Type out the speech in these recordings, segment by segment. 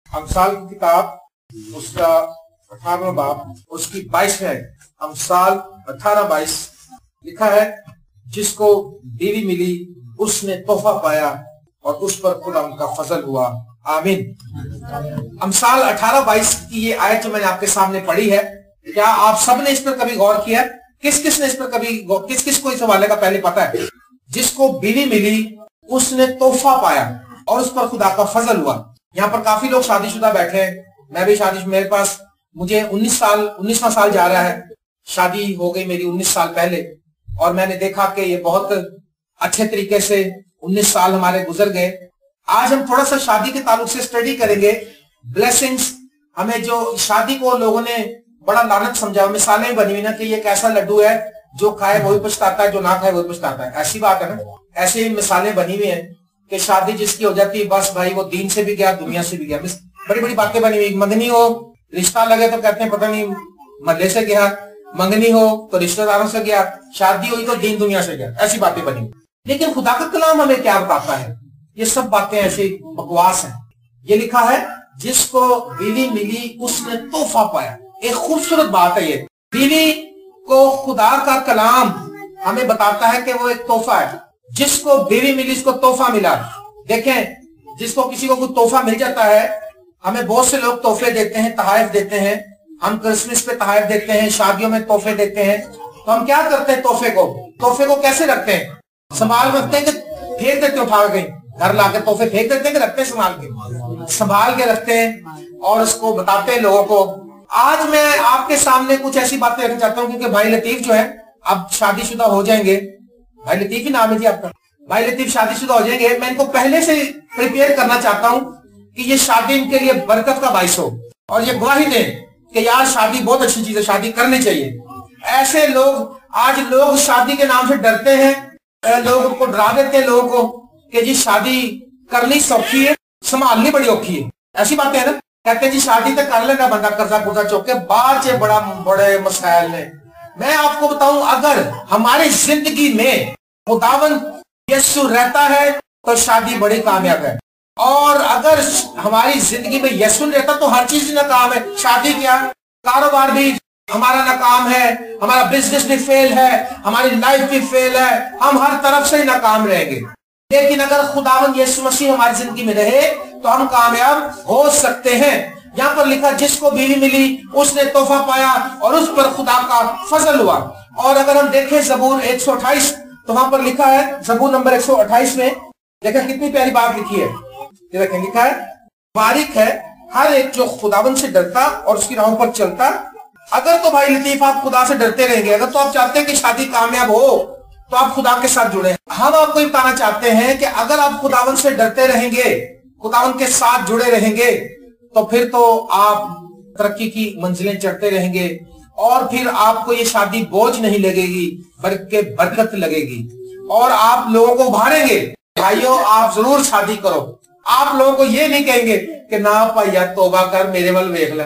अमसाल की किताब उसका 18वां बाब उसकी 22 अमसाल 18-22 लिखा है, जिसको बीवी मिली उसने तोहफा पाया और उस पर खुदा उनका फजल हुआ। आमीन। अमसाल 18-22 की ये आयत जो मैंने आपके सामने पढ़ी है, क्या आप सब ने इस पर कभी गौर किया? किस किस ने इस पर कभी किस किस को इस हवाले का पहले पता है? जिसको बीवी मिली उसने तोहफा पाया और उस पर खुदा का फजल हुआ। यहाँ पर काफी लोग शादीशुदा बैठे हैं, मैं भी मेरे पास मुझे 19वां साल जा रहा है, शादी हो गई मेरी 19 साल पहले, और मैंने देखा कि ये बहुत अच्छे तरीके से 19 साल हमारे गुजर गए। आज हम थोड़ा सा शादी के ताल्लुक से स्टडी करेंगे, ब्लेसिंग्स। हमें जो शादी को लोगों ने बड़ा लानत समझा, मिसालें बनी हुई ना कि ये कैसा लड्डू है, जो खाए वही पछताता है, जो ना खाए वही पछताता है। ऐसी बात है ना, ऐसे ही मिसालें बनी हुई हैं कि शादी जिसकी हो जाती है बस भाई वो दीन से भी गया दुनिया से भी गया। बड़ी बड़ी बातें बनी हुई। मंगनी हो रिश्ता लगे तो कहते हैं पता नहीं मल्ले से गया, मंगनी हो तो रिश्तेदारों से गया, शादी हुई तो दीन दुनिया से गया। ऐसी बातें बनी हुई। लेकिन खुदा का कलाम हमें क्या बताता है? ये सब बातें ऐसी बकवास हैं। ये लिखा है, जिसको बीवी मिली उसने तोहफा पाया। एक खूबसूरत बात है ये। बीवी को खुदा का कलाम हमें बताता है कि वो एक तोहफा है। जिसको बीवी मिली उसको तोहफा मिला। देखें, जिसको किसी को कोई तोहफा मिल जाता है, हमें बहुत से लोग तोहफे देते हैं, तहाइफ देते हैं। हम क्रिसमस पे तहाइफ देते हैं, शादियों में तोहफे देते हैं। तो हम क्या करते हैं? तोहफे को कैसे रखते हैं? संभाल रखते हैं कि फेंक देते हैं? उठा के घर लाके तोहफे फेंक देते हैं कि रखते हैं? संभाल के रखते हैं और उसको बताते हैं लोगों को। आज मैं आपके सामने कुछ ऐसी बातें रखना चाहता हूँ, क्योंकि भाई लतीफ जो है अब शादीशुदा हो जाएंगे। भाई लतीफ ही नाम है जी आपका। भाई लतीफ शादीशुदा हो जाएंगे। मैं इनको पहले से प्रिपेयर करना चाहता हूँ कि ये शादी इनके लिए बरकत का बाइस हो, और ये गवाही दें कि यार शादी बहुत अच्छी चीज है, शादी करनी चाहिए। ऐसे लोग आज शादी के नाम से डरते हैं, लोगों को डरा देते हैं लोगों को कि जी शादी करनी सौखी है, संभालनी बड़ी औखी है। ऐसी बातें है ना, कहते हैं जी शादी तो कर लेना बंदा कर्जा कुर्जा चुक के, बाद से बड़े मसाइल ने। मैं आपको बताऊं, अगर हमारी जिंदगी में खुदावन यीशु रहता है तो शादी बड़ी कामयाब है, और अगर हमारी जिंदगी में यीशु रहता तो हर चीज नाकाम है। शादी क्या, कारोबार भी हमारा नाकाम है, हमारा बिजनेस भी फेल है, हमारी लाइफ भी फेल है, हम हर तरफ से नाकाम रहेंगे। लेकिन अगर खुदावन यीशु मसीह हमारी जिंदगी में रहे तो हम कामयाब हो सकते हैं। यहाँ पर लिखा, जिसको बीवी मिली उसने तोहफा पाया और उस पर खुदा का फजल हुआ। और अगर हम देखें ज़बूर 128, तो वहां पर लिखा है, ज़बूर नंबर 128 में देखा कितनी प्यारी बात लिखी है। देखें, लिखा है, बारिक है हर एक जो खुदावन से डरता और उसकी राहों पर चलता। अगर तो भाई लतीफ आप खुदा से डरते रहेंगे, अगर तो आप चाहते हैं कि शादी कामयाब हो, तो आप खुदा के साथ जुड़े। हम आपको बताना चाहते हैं कि अगर आप खुदावन से डरते रहेंगे, खुदावन के साथ जुड़े रहेंगे, तो फिर तो आप तरक्की की मंजिलें चढ़ते रहेंगे, और फिर आपको ये शादी बोझ नहीं लगेगी बल्कि बरकत लगेगी, और आप लोगों को उभारेंगे। भाइयों, आप जरूर शादी करो। आप लोगों को ये नहीं कहेंगे कि ना भैया तौबा कर, मेरे वाल देख ले।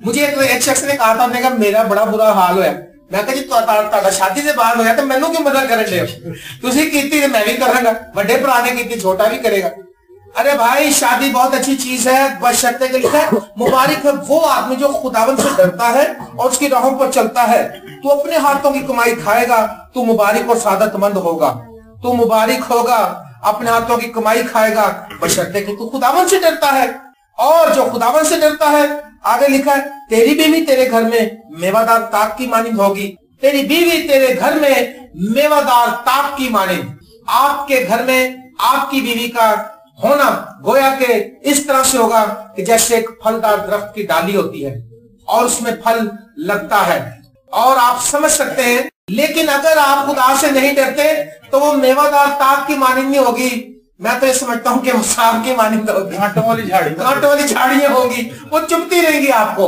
मुझे एक शख्स ने कहा था, कहा मेरा बड़ा बुरा हाल है। मैं कहा जी ਤੁਹਾਡਾ शादी से बाहर होया तो मैनू क्यों मदद करन दे? तुसी कीती ते मैं भी करांगा, बड़े भरा ने कीती छोटा भी करेगा। अरे भाई, शादी बहुत अच्छी चीज है, बशर्ते के लिखा है, मुबारक है वो आदमी जो खुदावन से डरता है और उसकी राहों पर चलता है। तू अपने हाथों की कमाई खाएगा, तू मुबारक और सादतमंद होगा। तू मुबारक होगा, अपने हाथों की कमाई खाएगा, बशर्ते कि तू खुदावन से डरता है। और जो खुदावन से डरता है, आगे लिखा है, तेरी बीवी तेरे घर में मेवादार ताक की मानिंद होगी। तेरी बीवी तेरे घर में मेवादार ताक की मानिंद। आपके घर में आपकी बीवी का होना गोया के इस तरह से होगा कि जैसे एक फलदार दरख्त की डाली होती है और उसमें फल लगता है, और आप समझ सकते हैं। लेकिन अगर आप खुदा से नहीं डरते तो वो मेवादार ताक की मानिंद नहीं होगी। मैं तो ये समझता हूँ कि वो सांप की मानिंद होगी, कांटों वाली झाड़ियां होगी, वो चुभती रहेंगी आपको।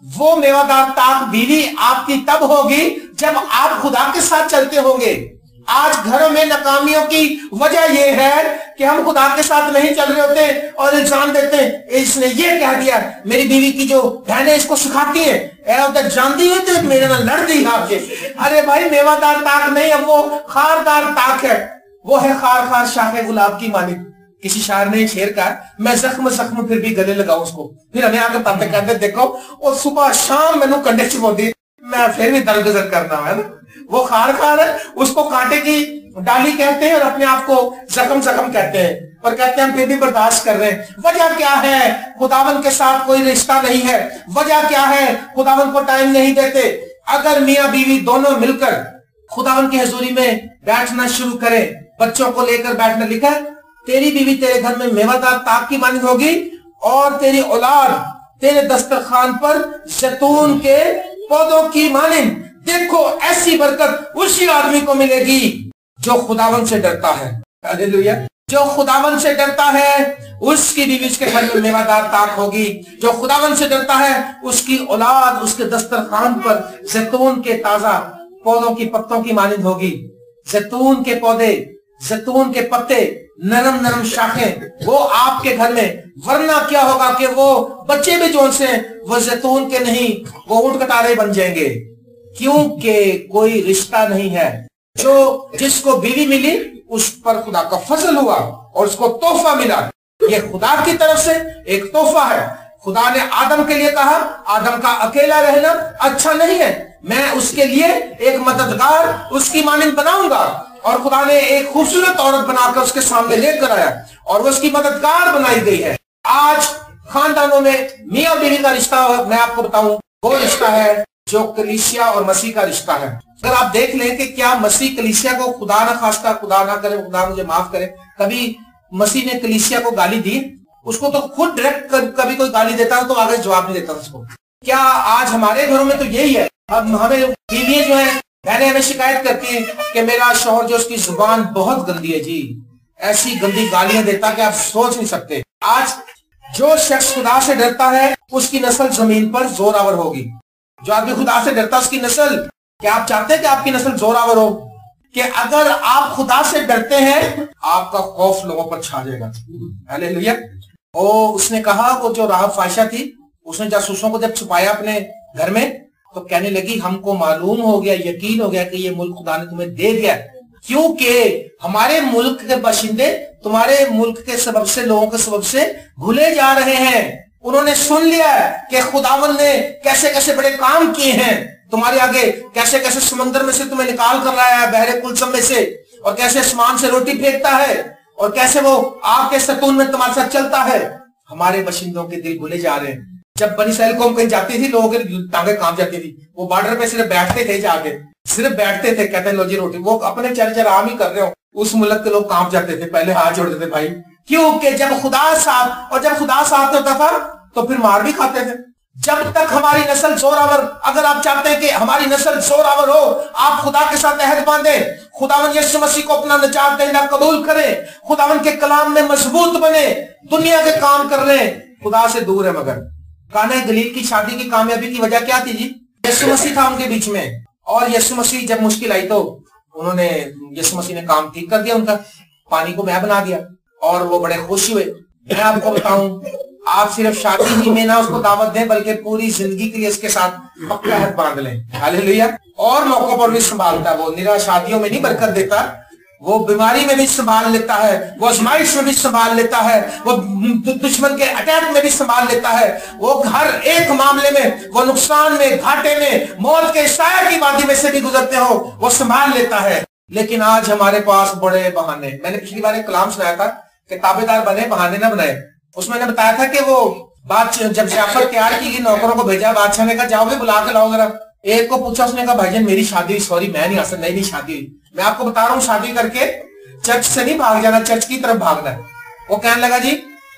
वो मेवादार ताक बीवी आपकी तब होगी जब आप खुदा के साथ चलते होंगे। आज घरों में नाकामियों की वजह यह है कि हम खुदा के साथ नहीं चल रहे होते और इल्जाम देते हैं, इसने ये कह दिया, मेरी बीवी की जो बहनें इसको सिखाती है, जानती है तो मेरे ਨਾਲ लड़ती आपके। अरे भाई, मेवादार ताक नहीं, अब वो खारदार ताक है। वो है खार खार शाखे गुलाब की मानिंद। کسی شاعر نے شعر کہا میں زخم زخم پھر بھی گلے لگاؤں اس کو, پھر ہمیں آگے باتیں کہتے دیکھو اور صبح شام میں کنڈے چبوتی میں پھر بھی درگزر کرنا ہے نا. وہ خار خار ہے, اس کو کانٹے کی ڈالی کہتے ہیں اور اپنے آپ کو زخم زخم کہتے ہیں اور کہتے ہیں ہم پھر بھی برداشت کر رہے ہیں. وجہ کیا ہے؟ خداوند کے ساتھ کوئی رشتہ نہیں ہے. وجہ کیا ہے؟ خداوند کو ٹائم نہیں دیتے. اگر میاں بیوی دونوں مل کر خداوند کی حضوری میں بیٹھنا شروع کریں, بچوں کو لے کر بیٹھنا, لکھا ہے تیری بیوی تیرے گھر میں میوہ دار تاک کی مانند ہوگی اور تیری اولاد تیرے دسترخوان پر زیتون کے پودوں کی مانند. دیکھو ایسی برکت اسی آدمی کو ملے گی جو خداوند سے ڈرتا ہے. ہاللیلویا. جو خداوند سے ڈرتا ہے اس کی بیوی اس کے گھر میں میوہ دار تاک ہوگی. جو خداوند سے ڈرتا ہے اس کی اولاد اس کے دسترخوان پر زیتون کے تازہ پودوں کی پتوں کی مانند ہوگی. زیتون کے پودے, زیتون کے پتے, نرم نرم شاخیں, وہ آپ کے گھر میں. ورنہ کیا ہوگا کہ وہ بچے بھی جو سے وہ زیتون کے نہیں, وہ اونٹ کٹارے بن جائیں گے, کیونکہ کوئی رشتہ نہیں ہے. جو جس کو بیوی ملی اس پر خدا کا فضل ہوا اور اس کو تحفہ ملا. یہ خدا کی طرف سے ایک تحفہ ہے. خدا نے آدم کے لیے کہا آدم کا اکیلا رہنا اچھا نہیں ہے, میں اس کے لیے ایک مددگار اس کی مانند بناؤں گا. اور خدا نے ایک خوبصورت عورت بنا کر اس کے سامنے لے کر آیا اور وہ اس کی مددگار بنائی گئی ہے. آج خاندانوں میں میاں بیوی کا رشتہ میں آپ کو بتاؤں وہ رشتہ ہے جو کلیسیا اور مسیح کا رشتہ ہے. اگر آپ دیکھ لیں کہ کیا مسیح کلیسیا کو, خدا نہ خواستہ, خدا نہ کرے, خدا مجھے معاف کرے, کبھی مسیح نے کلیسیا کو گالی دی؟ اس کو تو خود ڈائریکٹ کبھی کوئی گالی دیتا تو آگے جواب نہیں دیتا اس کو. کیا آج ہمارے گھروں میں تو یہی ہے. اب ہمیں بیویاں جو ہیں بہنیں ہمیں شکایت کرتی ہیں کہ میرا شوہر جو اس کی زبان بہت گندی ہے جی, ایسی گندی گالیاں دیتا کہ آپ سوچ نہیں سکتے. آج جو شخص خدا سے ڈرتا ہے اس کی نسل زمین پر زور آور ہوگی. جو آدمی خدا سے ڈرتا اس کی نسل, کیا آپ چاہتے ہیں کہ آپ کی نسل زور آور ہو؟ کہ اگر آپ خدا سے ڈرتے ہیں آپ کا خوف لوگوں پر چھا جائے گا. ہاللیلویا. اس نے کہا وہ جو راہب فاحشہ تھی, اس نے جاسوسوں کو جب چھپایا اپنے گھر میں تو کہنے لگی ہم کو معلوم ہو گیا, یقین ہو گیا کہ یہ ملک خدا نے تمہیں دے دیا, کیونکہ ہمارے ملک کے باشندے تمہارے ملک کے سبب سے, لوگوں کے سبب سے بھولے جا رہے ہیں. انہوں نے سن لیا کہ خداوند نے کیسے کیسے بڑے کام کیے ہیں تمہارے آگے, کیسے کیسے سمندر میں سے تمہیں نکال کر لایا ہے, بحر کلثم میں سے, اور کیسے آسمان سے روٹی پھینکتا ہے, اور کیسے وہ آپ کے ستون میں تمہارے ساتھ چلتا ہے. ہمارے باشندوں کے دل بھولے جا رہے ہیں. جب بنی اسرائیل قوم کہیں جاتی تھی لوگوں کی ٹانگیں کانپ جاتی تھی. وہ بارڈر پہ صرف بیٹھتے تھے, جا کے صرف بیٹھتے تھے, کہتے ہیں لو جی روٹی. وہ اپنے چل چل عام ہی کر رہے ہو, اس ملک کے لوگ کانپ جاتے تھے, پہلے ہاتھ جوڑتے تھے بھائی, کیونکہ جب خدا ساتھ, اور جب خدا ساتھ ہوتا تھا تو پھر مار بھی کھاتے تھے. جب تک ہماری نسل زور آور, اگر آپ چاہتے ہیں کہ ہماری نسل زور آور ہو, آپ خدا کے ساتھ عہد باندھیں, خداوند یسوع مسیح کو اپنا نجات دہندہ قبول کریں, خداوند کے کلام میں مضبوط بنے, دنیا کے کام کر لیں. خدا سے دور ہے. مگر کانا گلیل کی شادی کی کامیابی کی وجہ کیا تھی جی؟ یسوع مسیح تھا ان کے بیچ میں, اور یسوع مسیح جب مشکل آئی تو انہوں نے, یسوع مسیح نے کام ٹھیک کر دیا ان کا, پانی کو میوہ بنا دیا اور وہ بڑے خوش ہوئے. میں آپ کو بتاؤں آپ صرف شادی ہی میں نہ اس کو دعوت دیں بلکہ پوری زندگی کے لیے اس کے ساتھ پکا عہد باندھ لیں. ہاللیلویا. اور موقعوں پر بھی سنبھالتا ہے, وہ نرا شادیوں میں نہیں برکت دیتا, وہ بیماری میں بھی سنبھال لیتا ہے, وہ آزمائش میں بھی سنبھال لیتا ہے, وہ دشمن کے اٹیک میں بھی سنبھال لیتا ہے, وہ ہر ایک معاملے میں, وہ نقصان میں, گھاٹے میں, موت کے سایہ کی وادی میں سے بھی گزرتے ہو وہ سنبھال لیتا ہے. لیکن آج ہمارے پاس بڑے بہانے. میں نے پچھلی بار ایک کلام سنایا تھا کہ تابع دار بنے بہانے نہ بنائے. اس میں نے بتایا تھا کہ وہ بات جب ضیافت تیار کی گئی نوکروں کو بھیجا, بادشاہ نے کہا جاؤ بھی بلا کے لاؤ ذرا. ایک کو پوچھا, اس نے کہا بھائی جان میری شادی ہوئی, سوری میں نہیں آ سکتا. نہیں شادی ہوئی. میں آپ کو بتا رہا ہوں شادی کر کے چرچ سے نہیں بھاگ جانا, چرچ کی طرف بھاگنا ہے. وہ کہنے لگا جی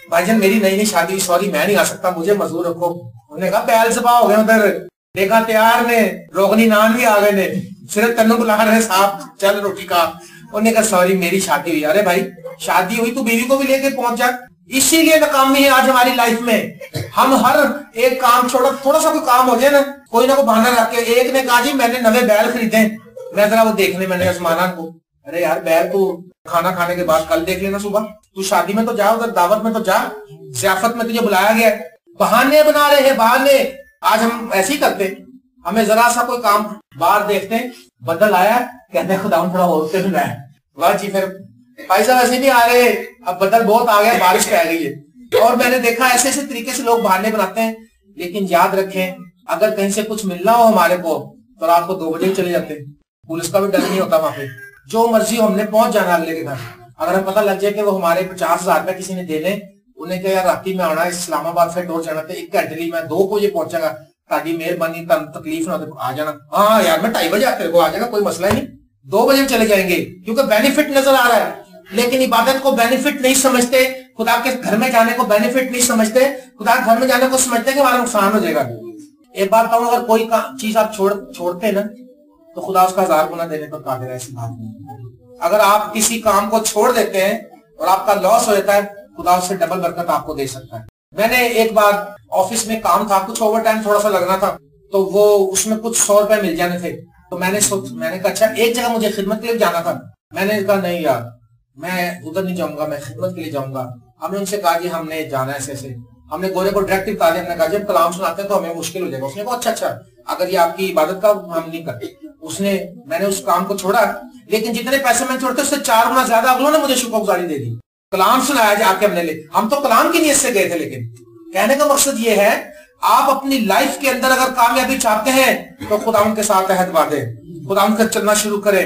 بھائی جان میری نئی شادی ہوئی, سوری میں نہیں آ سکتا, مجھے مزدور رکھو. انہوں نے کہا بیل زبا ہو گئے ادھر, دیکھا تیار نے, روغنی نان بھی آ گئے نے, صرف تینوں بلا رہے صاحب چل روٹی کا. انہوں نے کہا سوری میری شادی ہوئی. ارے بھائی شادی ہوئی تو بیوی کو بھی لے کے پہنچ جا. اسی لیے ناکامی ہے آج ہماری لائف میں. ہم ہر ایک کام چھوڑا, تھوڑا سا کوئی کام ہو جائے نا, کوئی نہ کوئی بہانہ رکھ کے. ایک نے کہا جی میں نے نوے بیل خریدے, میں ذرا وہ دیکھنے, میں نے آسمانہ کو. ارے یار بیل تو کھانا کھانے کے بعد کل دیکھ لینا صبح, تو شادی میں تو جا, ادھر دعوت میں تو جا, ضیافت میں تجھے بلایا گیا. بہانے بنا رہے ہیں بہانے. آج ہم ایسے ہی کرتے, ہمیں ذرا سا کوئی کام باہر دیکھتے ہیں, بدل آیا, کہتے ہیں خدا تھوڑا اور سے بلایا, واہ جی پھر भाई साहब ऐसे नहीं आ रहे, अब बदल बहुत आ गया, बारिश पै गई है। और मैंने देखा ऐसे ऐसे तरीके से लोग बहाने बनाते हैं। लेकिन याद रखें, अगर कहीं से कुछ मिलना हो हमारे को तो रात को 2 बजे चले जाते हैं, पुलिस का भी डर नहीं होता वहां पे, जो मर्जी हो हमने पहुंच जाना अगले के घर। अगर हमें पता लग जाए कि वो हमारे 50,000 रुपए किसी ने देने, उन्हें क्या यार राती में आना इस्लामाबाद से टोर जाना थे, 1 घंटे मैं 2 बजे पहुंचेगा, ताकि मेहरबानी तकलीफ ना हो, आ जाना। हाँ यार मैं 2:30 बजे आते को आ जाएगा, कोई मसला नहीं, 2 बजे चले जाएंगे, क्योंकि बेनिफिट नजर आ रहा है। लेकिन इबादत को बेनिफिट नहीं समझते, खुदा के घर में जाने को बेनिफिट नहीं समझते, खुदा के घर में जाने को समझते कि हमारा नुकसान हो जाएगा। एक बात कहूं, अगर कोई चीज आप छोड़ते ना तो खुदा उसका 1000 गुना देने पर कादिर है, ऐसी बात नहीं। अगर आप किसी काम को छोड़ देते हैं और आपका लॉस हो जाता है, खुदा उससे डबल बरकत आपको दे सकता है। मैंने एक बार ऑफिस में काम था, कुछ ओवर टाइम थोड़ा सा लगना था, तो वो उसमें कुछ 100 रुपए मिल जाने थे। तो मैंने कहा अच्छा, एक जगह मुझे खिदमत के लिए जाना था। मैंने कहा नहीं यार मैं उधर नहीं जाऊंगा, मैं खिदमत के लिए जाऊंगा। हमने उनसे कहा कि हमने जाना है ऐसे, हमने गोरे को डायरेक्टिव बता दिया, हमने कहा जब कलाम सुनाते हैं तो हमें मुश्किल हो जाएगा। उसने कहा अच्छा अगर ये आपकी इबादत का हम नहीं करते। मैंने उस काम को छोड़ा, लेकिन जितने पैसे मैंने छोड़ते उससे 4 गुना ज्यादा अगलों ने मुझे शुक्रगुजारी दे दी। कलाम सुनाया जाके हमने हम तो कलाम की नीयत से गए थे, लेकिन कहने का मकसद ये है आप अपनी लाइफ के अंदर अगर कामयाबी चाहते हैं तो खुदा उनके साथ अहद बांधे, खुदा उनका चलना शुरू करें,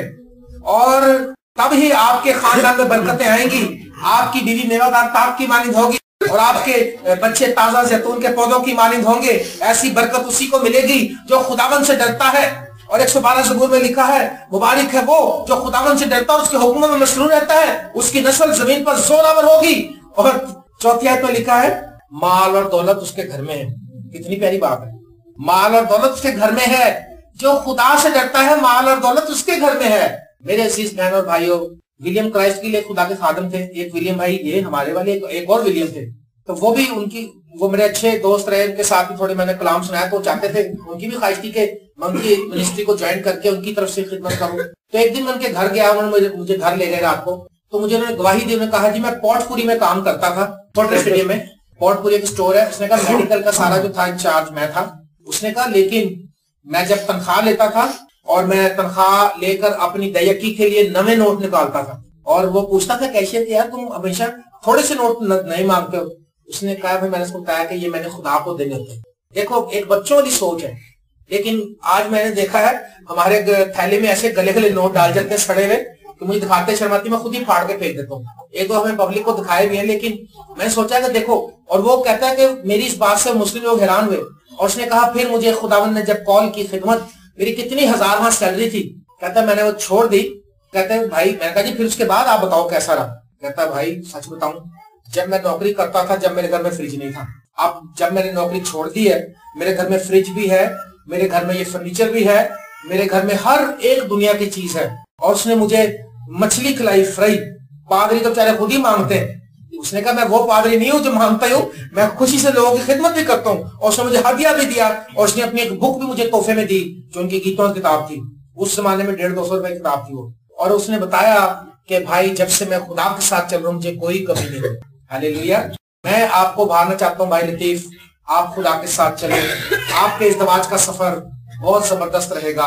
और तब ही आपके खानदान में बरकतें आएंगी, आपकी बीवी मेवादार ताक की मानिंद होगी और आपके बच्चे ताजा जैतून के पौधों की मानिंद होंगे। ऐसी बरकत उसी को मिलेगी जो खुदावन से डरता है। और 112 ज़बूर में लिखा है, मुबारक है वो जो खुदावन से डरता है, उसके हुक्मों में मसरूर रहता है, उसकी नस्ल जमीन पर जोरावर होगी। और चौथी आयत में लिखा है, माल और दौलत उसके घर में है। कितनी प्यारी बात है, माल और दौलत उसके घर में है। जो खुदा से डरता है, माल और दौलत उसके घर में है। मेरे अजीज बहन और भाइयों, विलियम क्राइस्ट के लिए खुदा के खादम थे, एक विलियम भाई ये हमारे वाले, एक और विलियम थे। तो वो मेरे अच्छे दोस्त रहे, उनके साथ भी थोड़े मैंने कलाम सुनाया, तो चाहते थे, उनकी भी ख्वाहिश थी कि मैं उनकी मिनिस्ट्री को ज्वाइन करके उनकी तरफ से खिदमत करूं। तो एक दिन मैं उनके घर गया, उन्होंने मुझे घर ले गए रात को। तो मुझे उन्होंने गवाही दी, उन्होंने कहा जी मैं पोर्टपुरी में काम करता था, छोटे स्टेडियम में पोर्टपुरी एक स्टोर है। उसने कहा मेडिकल का सारा जो था इंचार्ज मैं था। उसने कहा लेकिन मैं जब तनख्वाह लेता था और मैं तनख्वाह लेकर अपनी दयकी के लिए नवे नोट निकालता था, और वो पूछता था कैसे थे यार तुम हमेशा थोड़े से नोट नहीं मांगते हो। उसने कहा भाई मैंने उसको बताया कि ये मैंने खुदा को देने होते हैं। देखो एक बच्चों वाली सोच है, लेकिन आज मैंने देखा है हमारे थैले में ऐसे गले गले नोट डाल जाते हैं सड़े हुए, तो मुझे दिखाते शर्माती, मैं खुद ही फाड़ के फेंक देता हूँ। एक दो हमें पब्लिक को दिखाए भी है, लेकिन मैंने सोचा कि देखो, और वो कहता है कि मेरी इस बात से मुस्लिम लोग हैरान हुए। और उसने कहा फिर मुझे खुदावन ने जब कॉल की खिदमत, मेरी कितनी 1000 वहां सैलरी थी, कहता मैंने वो छोड़ दी। कहते हैं भाई, मैंने कहा जी फिर उसके बाद आप बताओ कैसा रहा। कहता है भाई सच बताऊं, जब मैं नौकरी करता था जब मेरे घर में फ्रिज नहीं था, अब जब मैंने नौकरी छोड़ दी है मेरे घर में फ्रिज भी है, मेरे घर में ये फर्नीचर भी है, मेरे घर में हर एक दुनिया की चीज है। और उसने मुझे मछली खिलाई फ्राई, पादरी तो बेचारे खुद ही मांगते हैं। उसने कहा मैं वो पादरी नहीं हूं जो मांगता हूं, मैं खुशी से लोगों की खिदमत भी करता हूं। और उसने मुझे हदिया भी दिया, और उसने अपनी एक बुक भी मुझे तोहफे में दी जो उनकी गीतों की किताब थी। उस जमाने में 150-200 रुपए की किताब थी वो। और उसने बताया कि भाई जब से मैं खुदा के साथ चल रहा हूं मुझे कोई कमी नहीं है। हालेलुया। मैं आपको भागना चाहता हूं भाई लतीफ, आप खुदा के साथ चले, आपके इज़्दिवाज का सफर बहुत जबरदस्त रहेगा।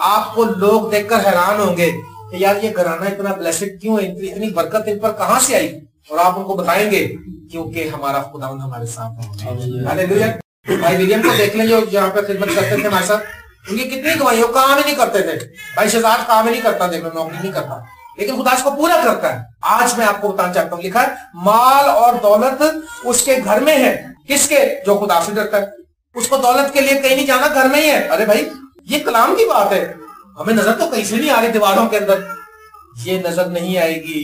आपको लोग देखकर हैरान होंगे कि यार ये घराना इतना ब्लेसिड क्यों है, इतनी बरकत इन पर कहां से आई, और आप उनको बताएंगे क्योंकि हमारा खुदावंद हमारे साथ है। हालेलुया। भाई विलियम को देख लें जो जहाँ पे खिदमत करते थे हमारे साथ, उनकी कितनी कमाई, वो काम ही नहीं करते थे। भाई शहजाद काम ही नहीं करता, देख लो नौकरी नहीं करता, लेकिन खुदा इसको पूरा करता है। आज मैं आपको बताना चाहता हूँ, लिखा है माल और दौलत उसके घर में है। किसके? जो खुदा से डरता है। उसको दौलत के लिए कहीं नहीं जाना, घर में ही है। अरे भाई ये कलाम की बात है, हमें नजर तो कहीं से नहीं आ रही दीवारों के अंदर। ये नजर नहीं आएगी,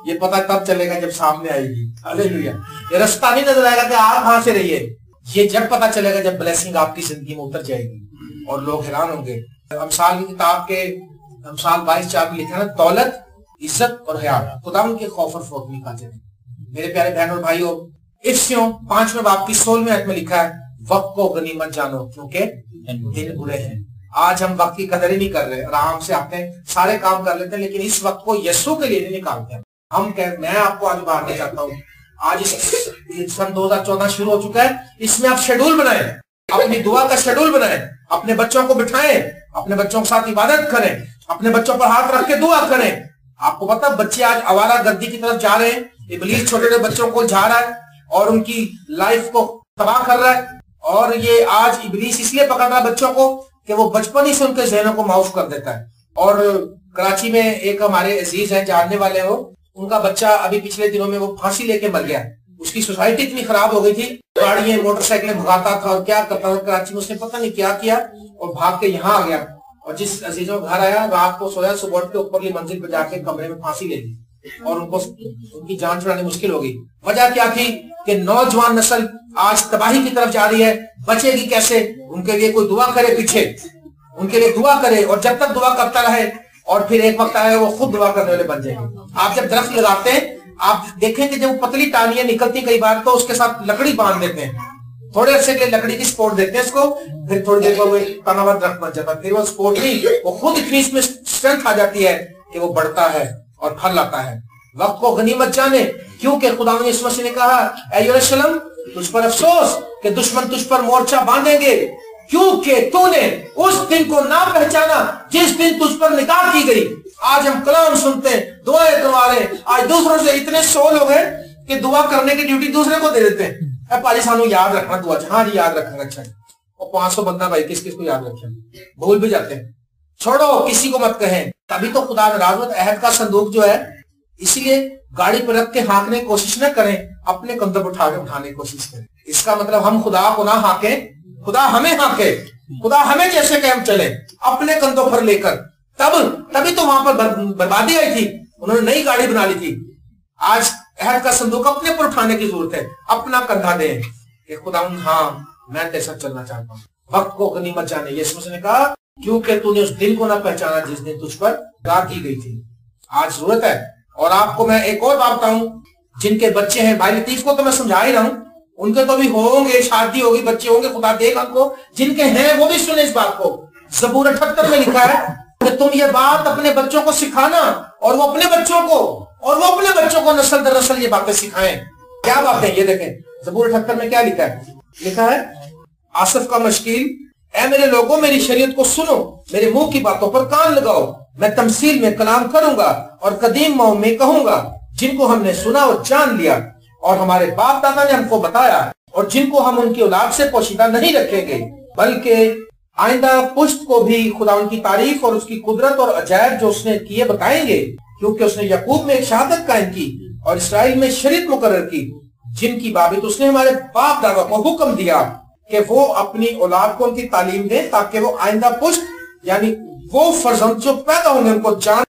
ये पता तब चलेगा जब सामने आएगी। हालेलुया। ये रास्ता नहीं नजर आएगा कि आप कहां से रहिए, ये जब पता चलेगा जब ब्लेसिंग आपकी जिंदगी में उतर जाएगी और लोग हैरान होंगे। अमसाल की किताब के अमसाल 22:4 में लिखा है दौलत, इज्जत और हया खुदा उनके खौफ और फौफ में काजे। मेरे प्यारे बहन और भाइयों, इफ्सियों 5वें बाब की 16वीं आयत में लिखा है वक्त को गनीमत जानो क्योंकि दिन बुरे हैं। आज हम वक्त की कदर ही नहीं कर रहे, आराम से आते हैं, सारे काम कर लेते हैं, लेकिन इस वक्त को यीशु के लिए नहीं निकालते हैं। मैं आपको आज बांटना चाहता हूँ, आज सन 2014 शुरू हो चुका है, इसमें आप शेड्यूल बनाएं, अपनी दुआ का शेड्यूल बनाएं, अपने बच्चों को बिठाएं, अपने बच्चों के साथ इबादत करें, अपने बच्चों पर हाथ रख के दुआ करें। आपको पता बच्चे आज आवारा गर्दी की तरफ जा रहे हैं, इब्लीस छोटे छोटे बच्चों को जा रहा है और उनकी लाइफ को तबाह कर रहा है। और ये आज इब्लीस इसलिए पकड़ रहा है बच्चों को कि वो बचपन ही से उनके जहनों को माउफ कर देता है। और कराची में एक हमारे अजीज हैं, जानने वाले हो, उनका बच्चा अभी पिछले दिनों में वो फांसी लेके मर गया। उसकी सोसाइटी इतनी खराब हो गई थी, गाड़ियां मोटरसाइकिलें भगाता था और क्या करता था कराची में, उसने पता नहीं क्या किया और भाग के यहाँ आ गया। और जिस अजीजों घर आया, रात को सोया, सुबह के ऊपरली मंजिल पर जाके कमरे में फांसी ले ली और उनको उनकी जान छुड़ानी मुश्किल हो गई। वजह क्या थी कि नौजवान नस्ल आज तबाही की तरफ जा रही है, बचेगी कैसे? उनके लिए कोई दुआ करे, पीछे उनके लिए दुआ करे, और जब तक दुआ करता रहे और फिर एक वक्त आए वो खुद दुआ करने वाले बन जाएंगे। आप जब दरख्त लगाते हैं, आप देखेंगे जब पतली टानियां निकलती कई बार तो उसके साथ लकड़ी बांध देते हैं, थोड़े अरसे के लिए लकड़ी की सपोर्ट देते हैं इसको, फिर थोड़ी देर बाद तना हुआ दरख्त बन जाता है। फिर वो सपोर्ट नहीं, वो खुद इतनी इसमें स्ट्रेंथ आ जाती है कि वो बढ़ता है और फल आता है। वक्त को गनीमत जाने, क्योंकि खुदा ने यीशु मसीह ने कहा, ऐ यरूशलेम तुझ पर अफसोस कि दुश्मन तुझ पर मोर्चा बांधेंगे, क्योंकि तूने उस दिन को ना पहचाना जिस दिन तुझ पर निकाह की गई। आज हम कलाम सुनते हैं, दुआएं करवा रहे हैं, आज दूसरों से इतने सोल हो गए कि दुआ करने की ड्यूटी दूसरे को दे देते हैं। पाजी सानू याद रखना दुआ, हाँ जी याद रखना, अच्छा और 500 बंदा भाई किस किस को याद रखें, भूल भी जाते हैं। छोड़ो, किसी को मत कहें, तभी तो खुदा नाराज होता है। अहद का संदूक जो है, इसीलिए गाड़ी पर रख के हाँकने की कोशिश न करें, अपने कंधों पर उठा के उठाने की कोशिश करें। इसका मतलब हम खुदा को ना हाके, खुदा हमें हाके, खुदा हमें जैसे कि हम चले अपने कंधों पर लेकर। तभी तो वहां पर बर्बादी आई थी, उन्होंने नई गाड़ी बना ली थी। आज अहद का संदूक अपने पर उठाने की जरूरत है, अपना कंधा दें कि खुदा हाँ मैं तेरे साथ चलना चाहता हूँ। वक्त को गनीमत जाने, यीशु मसीह ने कहा, क्योंकि तूने उस दिन को ना पहचाना जिस दिन तुझ पर निगाह की गई थी। आज जरूरत है। और आपको मैं एक और बात बताऊं, जिनके बच्चे हैं, भाई लतीफ को तो मैं समझा ही रहा हूं, उनके तो भी होंगे, शादी होगी, बच्चे होंगे, खुदा देगा उनको। जिनके हैं वो भी सुने इस बात को। ज़बूर 78 में लिखा है कि तुम ये बात अपने बच्चों को सिखाना और वो अपने बच्चों को नस्ल दर नस्ल ये बातें सिखाएं। क्या बातें? ये देखें ज़बूर 78 में क्या लिखा है। लिखा है आसिफ का मशकील, ऐ मेरे लोगों मेरी शरीयत को सुनो, मेरे मुंह की बातों पर कान लगाओ। मैं तमसील में कलाम करूंगा और कदीम मौम में कहूंगा, जिनको हमने सुना और जान लिया और हमारे बाप दादा ने हमको बताया, और जिनको हम उनकी औलाद से पोशीदा नहीं रखेंगे, बल्कि आइंदा पुश्त को भी खुदा उनकी तारीफ और उसकी कुदरत और अजायब जो उसने किए बताएंगे, क्योंकि उसने यकूब में एक शहादत कायम की और इसराइल में शरीयत मुकर्रर की, जिनकी बाबत उसने हमारे बाप दादा को हुक्म दिया कि वो अपनी औलाद को उनकी तालीम दें, ताकि वो आइंदा पुश्त यानी वो फर्जंद जो पैदा होंगे उनको जान